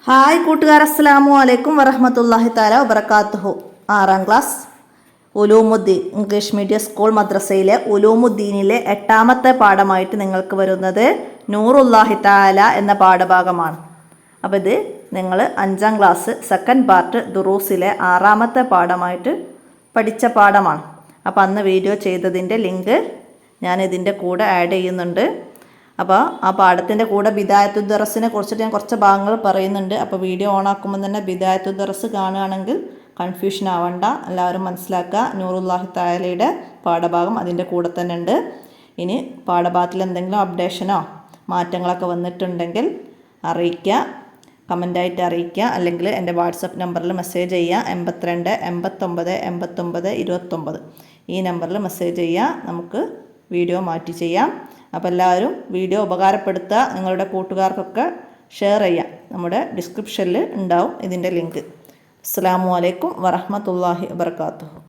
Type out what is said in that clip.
Hi കൂട്ടുകാർ, അസ്സലാമു അലൈക്കും വറഹ്മത്തുള്ളാഹി തആല വബറകാതുഹു. 6ാം class Uloomuddeen English medium school മദ്രസയിലെ ഉലൂമുദ്ദീനിലെ 8ാമത്തെ പാഠമായിട്ട് നിങ്ങൾക്ക് വരുന്നത് നൂറുല്ലാഹി തആല എന്ന പാഠഭാഗമാണ്. അപ്പോൾ ഇത് നിങ്ങൾ 5ാം ക്ലാസ് സെക്കൻഡ് പാർട്ട് ദുറൂസിലെ 6ാമത്തെ പാഠമായിട്ട് പഠിച്ച പാഠമാണ്. അപ്പോൾ അന്ന് വീഡിയോ ചെയ്തതിൻ്റെ ലിങ്ക് ഞാൻ ഇതിൻ്റെ കൂടെ ആഡ് ചെയ്യുന്നുണ്ട്. അപ്പോൾ ആ പാഠത്തിൻ്റെ കൂടെ ബിദായത്തുൽ ദറസിനെ കുറിച്ചിട്ട് ഞാൻ കുറച്ച് ഭാഗങ്ങൾ പറയുന്നുണ്ട്. അപ്പോൾ വീഡിയോ ഓണാക്കുമ്പോൾ തന്നെ ബിദായത്തുൽ ദറസ് കാണുകയാണെങ്കിൽ കൺഫ്യൂഷൻ ആവണ്ട, എല്ലാവരും മനസ്സിലാക്കുക. നൂറുല്ലാഹി തആലയുടെ പാഠഭാഗം അതിൻ്റെ കൂടെ തന്നെ ഉണ്ട്. ഇനി പാഠഭാഗത്തിൽ എന്തെങ്കിലും അപ്ഡേഷനോ മാറ്റങ്ങളൊക്കെ വന്നിട്ടുണ്ടെങ്കിൽ അറിയിക്കുക, കമൻ്റായിട്ട് അറിയിക്കുക. അല്ലെങ്കിൽ എൻ്റെ വാട്സപ്പ് നമ്പറിൽ മെസ്സേജ് ചെയ്യുക. 82 89 89 29 ഈ നമ്പറിൽ മെസ്സേജ് ചെയ്യുക. നമുക്ക് വീഡിയോ മാറ്റി ചെയ്യാം. അപ്പോൾ എല്ലാവരും വീഡിയോ ഉപകാരപ്പെടുത്തുക, നിങ്ങളുടെ കൂട്ടുകാർക്കൊക്കെ ഷെയർ ചെയ്യാം. നമ്മുടെ ഡിസ്ക്രിപ്ഷനിൽ ഉണ്ടാവും ഇതിൻ്റെ ലിങ്ക്. അസ്സലാമു അലൈക്കും വറഹ്മത്തുള്ളാഹി വബറകാതുഹു.